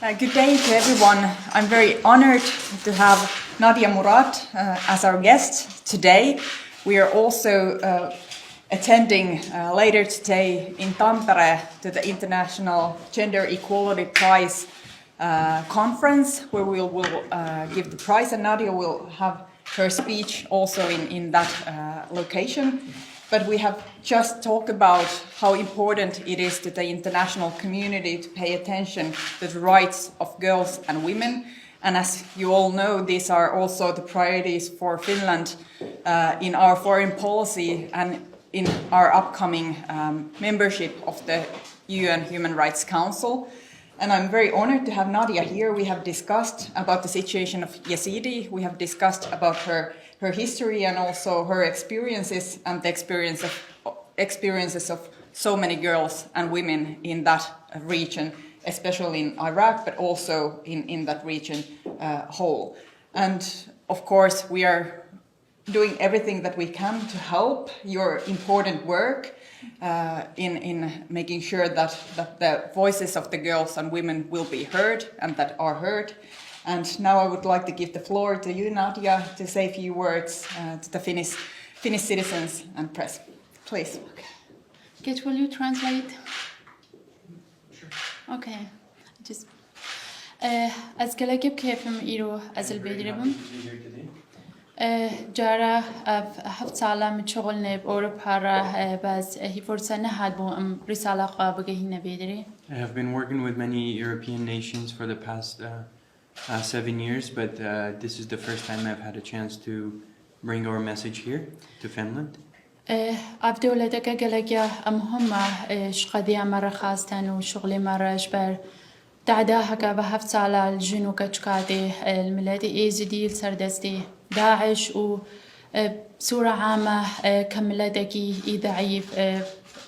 Good day to everyone. I'm very honored to have Nadia Murad as our guest today. We are also attending later today in Tampere to the International Gender Equality Prize conference, where we will give the prize, and Nadia will have her speech also in that location. But we have just talked about how important it is to the international community to pay attention to the rights of girls and women. And as you all know, these are also the priorities for Finland in our foreign policy and in our upcoming membership of the UN Human Rights Council. And I'm very honored to have Nadia here. We have discussed about the situation of Eizidi. We have discussed about her history and also her experiences and the experiences of so many girls and women in that region, especially in Iraq, but also in that region whole. And of course, we are doing everything that we can to help your important work in making sure that the voices of the girls and women will be heard and that are heard. And now I would like to give the floor to you, Nadia, to say a few words to the Finnish citizens and press. Please. Get, will you translate? Sure. Okay. Just از کلاکی کیفم ایرو از البدربم. جارا هفت ساله من شغل نب أوروبا را بس هي فرصة نهاد بو رسالة قابقة هنا بدري. I have been working with many European nations for the past 7 years, but this is the first time I've had a chance to bring our message here to Finland. أفضلتك كلاكيا هم شقدي مرة خاصة وشغلي مرة شبر تعداها كبهفت ساله الجنو كشكاتي الملاد ايزيدي السردستي داعش وبصورة عامة كملتكي ضعيف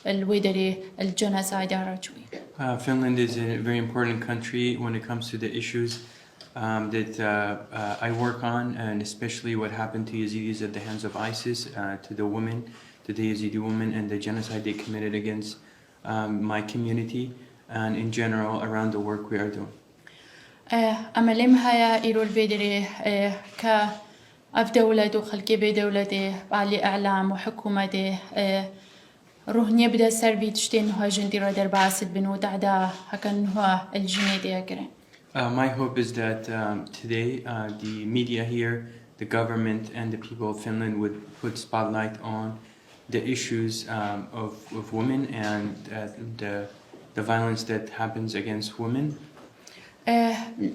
الودري الجنسايد رجوي. Finland is a very important country when it comes to the issues that I work on, and especially what happened to Yazidis at the hands of ISIS, to the women, to the Yazidi women, and the genocide they committed against my community, and in general around the work we are doing. أملمها يا إيرو البدري كأفدولة وخلقي بدولة على إعلام وحكومة روح يبدأ سربي تشتين هو جندي در بعثت بنود أعداء هكذا هو الجنيدي أكره. My hope is that today the media here, the government, and the people of Finland would put spotlight on the issues of women and the violence that happens against women.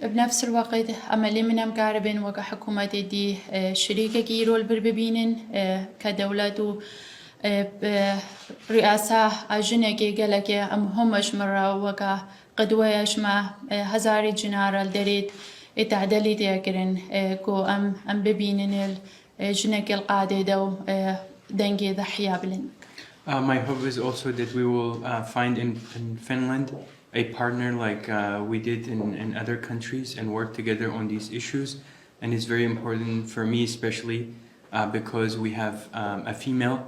بنفس الوقت أملي من أمكاربين وكحكومة دي شريكة كيرو البرببينن كدولة رئاسة أجنكي قالك همش مرة وكا قدويش ما هزاري جنارة الدريد اتعدلي تيكرن كو أم ببينن الجنك القادة دو دنجي ضحية بلن. My hope is also that we will find in Finland a partner like we did in other countries and work together on these issues. And it's very important for me especially because we have a female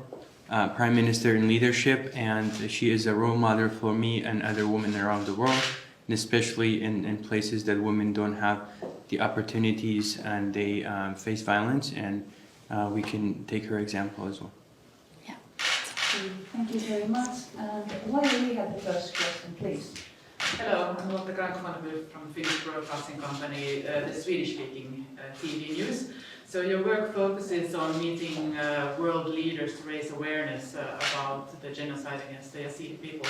Prime Minister in leadership, and she is a role model for me and other women around the world, and especially in places that women don't have the opportunities and they face violence, and we can take her example as well. Thank you very much. And why do we have the first question, please? Hello, I'm Lotte Krankmann from Finnish Broadcasting Company, the Swedish-speaking TV news. So your work focuses on meeting world leaders to raise awareness about the genocide against the Yazidi people.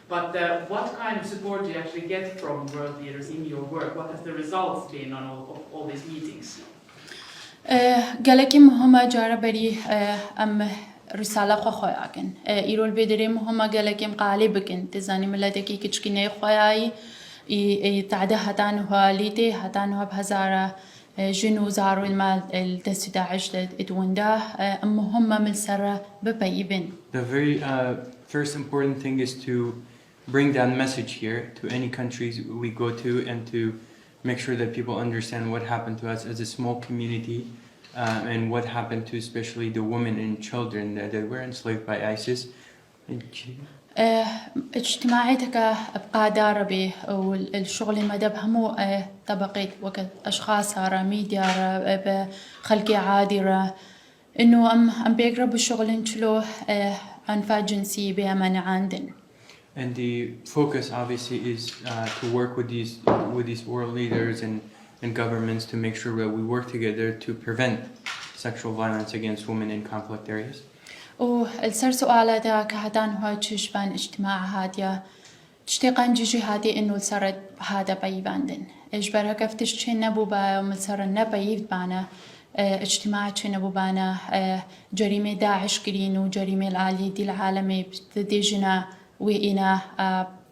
But what kind of support do you actually get from world leaders in your work? What has the results been on all these meetings? قالكي مهمة جاربري أم رسالة خوياكن إيرو البدري مهمة قالكي مقالبكن تزاني ملاتكي كتشكيني خوياي تعده هتانو هاليتي هتانو بهزارة جنو زارو المال الدست داعش ادونده مهمة من سرة ببيبن. The very first important thing is to bring that message here to any countries we go to and to make sure that people understand what happened to us as a small community and what happened to especially the women and children that were enslaved by ISIS. اجتماعيتك أبقى داربي والشغل مدى بهمو طبقة وقت أشخاص را ميديا را بخلقي عادي إنه أم بيقرب الشغل انشلو أنفع جنسي بأمان عندن. And the focus obviously is to work with these world leaders and governments to make sure that we work together to prevent sexual violence against women in conflict areas. والسر سؤال دا كهدان هو تشبان اجتماع هادية تشتيقان جيجي هادي إنه السرد هذا بيباندن إجبارها كفتش تشين نبوبا ومسر نبيب بانا اجتماع تشين نبوبانا جريمة داعش كرين وجريمة العالي دي العالمي بديجنا وإنا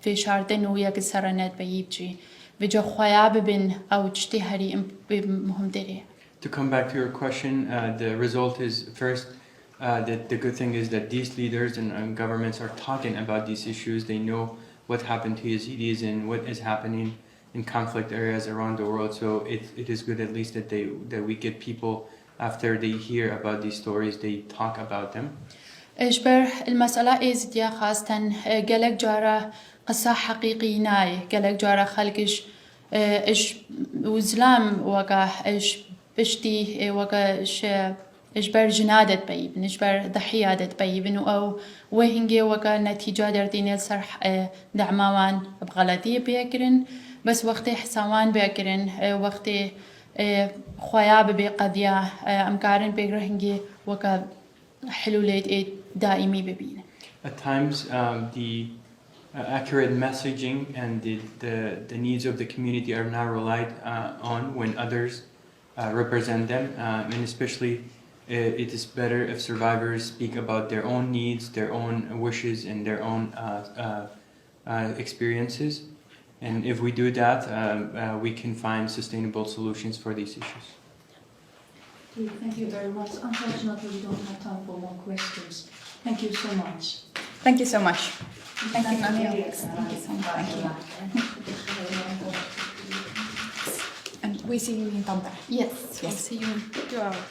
في شاردن وياك السرنات بيبجي بجو خياب بن أو تشتهري مهم دري. To come back to your question, the result is first that the good thing is that these leaders and governments are talking about these issues. They know what happened to Yazidis and what is happening in conflict areas around the world. So it is good at least that we get people after they hear about these stories, they talk about them. إجبر المسألة ايزيدي خاصة قالك جارة قصة حقيقي ناي قالك جارة خلقش إش وزلام وقا إش بشتي وقا إش إجبر جنادة بيب إجبر ضحية بيب إنه أو وهنجي وقا نتيجة دردين السرح دعمان بغلطية بيكرن بس وقت حسوان بيكرن وقت خياب بقضية أمكارن بيجرهنجي وقا حلولات دائمي ببين. At times, the accurate messaging and the needs of the community are not relied on when others represent them, and especially it is better if survivors speak about their own needs, their own wishes, and their own experiences. And if we do that, we can find sustainable solutions for these issues. Thank you very much. Unfortunately, we don't have time for more questions. Thank you so much. Thank you so much. Thank you, Nadia. Thank you so much. And we see you in Tampere. Yes, see you in 2 hours.